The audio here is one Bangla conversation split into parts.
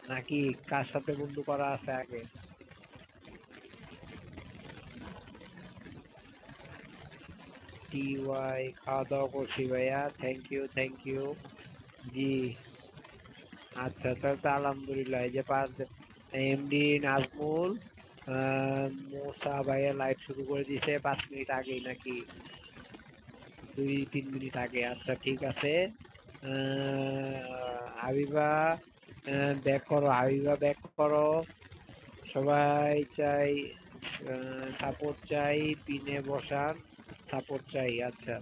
নাকি কার সাথে বন্ধু করা আছে আগে? টিওয়াই খাওয়া দাওয়া করছি ভাইয়া, থ্যাংক ইউ। জি, আচ্ছা তাহলে তো আলহামদুলিল্লাহ। এই যে পাঁচ এমডি নাজমুল মোসা ভাইয়া লাইভ শুরু করে দিছে 5 মিনিট আগেই নাকি 2-3 মিনিট আগে। আচ্ছা ঠিক আছে। হাবিবা ব্যাক করো, হাবিবা ব্যাক করো। সবাই চাই সাপোর্ট চাই, পিনে বসান সাপোর্ট চাই। আচ্ছা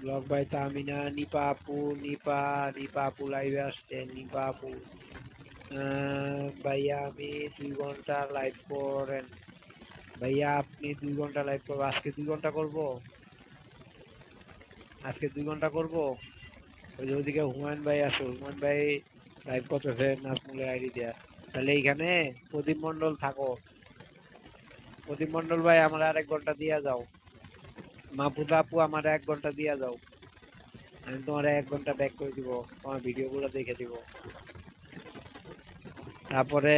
ব্লক বাই তামিনা, নিপা আপু, নিপা আপু লাইভে আসছে, নিপা আপু। ভাইয়া আমি 2 ঘন্টা লাইভ করেন। ভাইয়া আপনি 2 ঘন্টা লাইভ করবো? আজকে 2 ঘন্টা করবো, আজকে 2 ঘন্টা করবো। ওই যে ওদিকে হুমায়ুন ভাই আছে, হুমায়ুন ভাই লাইভ করতেছে নাজমুলের আইডি দেয়া। তাহলে এইখানে প্রদীপ মন্ডল থাকো। প্রদীপ মন্ডল ভাই আমার 1 ঘন্টা দিয়া যাও। মাহফুজা আপু আমার 1 ঘন্টা দিয়া যাও। আমি তোমার 1 ঘন্টা ব্যাক করে দিব, তোমার ভিডিও গুলো দেখে দিব। তারপরে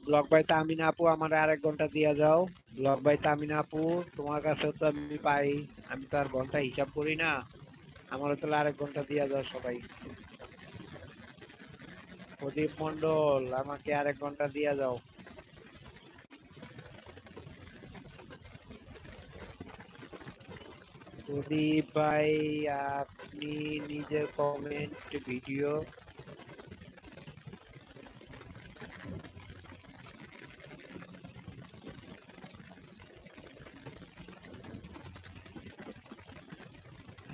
ব্লক বাই তামিনা আপু আমার 1 ঘন্টা দিয়া যাও। ব্লক বাই তামিনা আপু তোমার কাছে তো আমি পাই, আমি তো আর ঘন্টা হিসাব করি না। আমারও তাহলে 1 ঘন্টা দিয়া যাও সবাই। প্রদীপ মন্ডল আমাকে 1 ঘন্টা দিয়া যাও। প্রদীপ ভাই আপনি নিজের কমেন্ট ভিডিও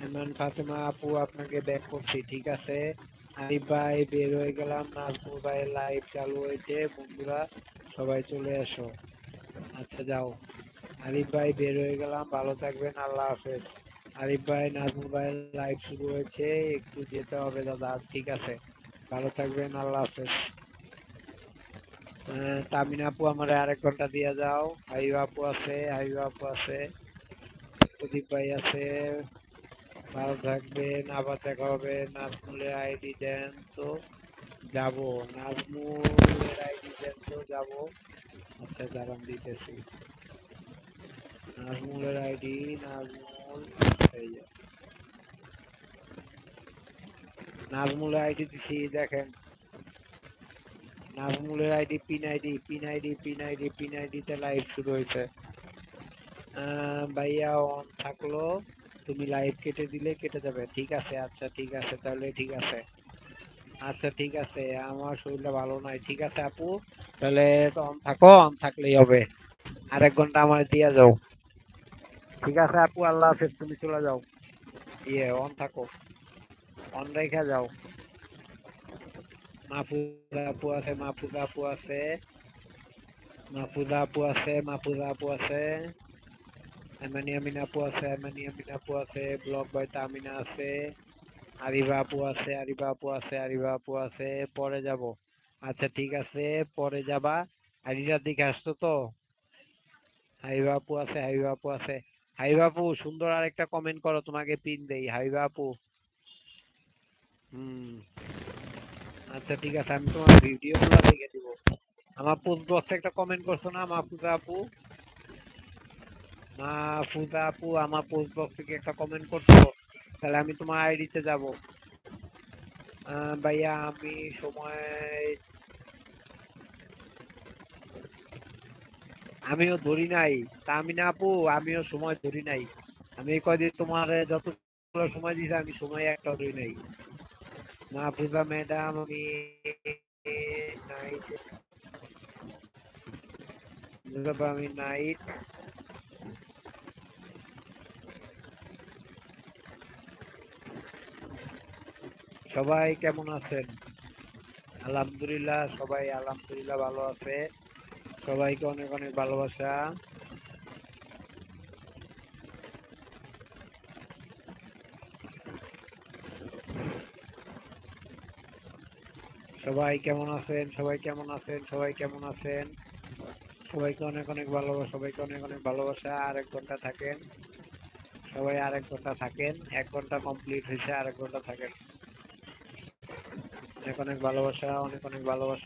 ইমরান ফাতেমা আপু আপনাকে ব্যাক করছি, ঠিক আছে। আরিফ ভাই বের হয়ে গেলাম, নাজমুল ভাইয়ের লাইভ চালু হয়েছে, বন্ধুরা সবাই চলে এসো। আচ্ছা যাও। আরিফ ভাই বের হয়ে গেলাম, ভালো থাকবেন, আল্লাহ হাফেজ। আরিফ ভাই নাজমুল ভাইয়ের লাইভ শুরু হয়েছে, একটু যেতে হবে দাদা, ঠিক আছে। ভালো থাকবেন, আল্লাহ হাফেজ। তামিনা আপু আমার 1 ঘন্টা দিয়ে যাও। হাইবা আপু আছে, হাইবা আপু আছে, প্রদীপ ভাই আছে। ভালো থাকবেন, আবার দেখা হবে। নাজমুলের আইডি দেন তো যাবো, নাজমুলের আইডি দেন তো যাবো। আচ্ছা দাঁড়ান দিতেছি। নাজমুলের আইডি, নাজমুল, এই যে নাজমুলের আইডি দিছি দেখেন। নাজমুলের আইডি পিন আইডিতে লাইভ শুরু হয়েছে। ভাইয়া অন থাকলো, তুমি লাইভ কেটে দিলে কেটে যাবে, ঠিক আছে। আচ্ছা ঠিক আছে, তাহলে ঠিক আছে। আচ্ছা ঠিক আছে, আমার শরীরটা ভালো নাই, ঠিক আছে আপু। তাহলে অন থাকো, অন থাকলেই হবে। 1 ঘন্টা আমার দিয়া যাও, ঠিক আছে আপু, আল্লাহ হাফেজ, তুমি চলে যাও। অন থাকো, অন রেখে যাও। মাহফুজা আপু আছে, মাহফুজা আপু আছে, মাহফুজা আপু আছে, মাহফুজা আপু আছে। এমানি আমিন আপু আছে, এমানি আমিন আপু আছে, ব্লক বাই তামিনা আছে। আরিবা আপু আছে, আরিবা আপু আছে, আরিবা আপু আছে। পরে যাব। আচ্ছা ঠিক আছে, পরে যাবা। আরিরার দিকে আসছো তো। হাইবা আপু আছে, হাইবা আপু আছে। হাইবা আপু সুন্দর আরেকটা কমেন্ট করো, তোমাকে পিন দেই হাইবা আপু। হুম, আচ্ছা ঠিক আছে, আমি তোমার ভিডিও গুলো দেখে দিব। আমার পোস্ট বক্সে একটা কমেন্ট করছো না মাহফুজা আপু? মাহফুজা আপু আমার পোস্ট বক্স থেকে একটা কমেন্ট করছো, তাহলে আমি তোমার আইডিতে যাব। ভাইয়া আমি সময়, আমিও ধরি নাই। তামিনা আপু আমিও সময় ধরি নাই। আমি এই কয়দিন তোমার যতগুলো সময় দিয়েছি আমি সময় একটা ধরি নাই। মাহফুজা ম্যাডাম আমি নাইট, আমি নাইট। সবাই কেমন আছেন? আলহামদুলিল্লাহ, সবাই আলহামদুলিল্লাহ ভালো আছে। সবাইকে অনেক অনেক ভালোবাসা। সবাই কেমন আছেন? সবাই কেমন আছেন? সবাই কেমন আছেন? সবাইকে অনেক অনেক ভালোবাসা, সবাইকে অনেক অনেক ভালোবাসা। 1 ঘন্টা থাকেন, সবাই আরেক ঘন্টা থাকেন, 1 ঘন্টা কমপ্লিট হয়েছে, আরেক ঘন্টা থাকেন। অনেক অনেক ভালোবাসা, অনেক অনেক ভালোবাসা।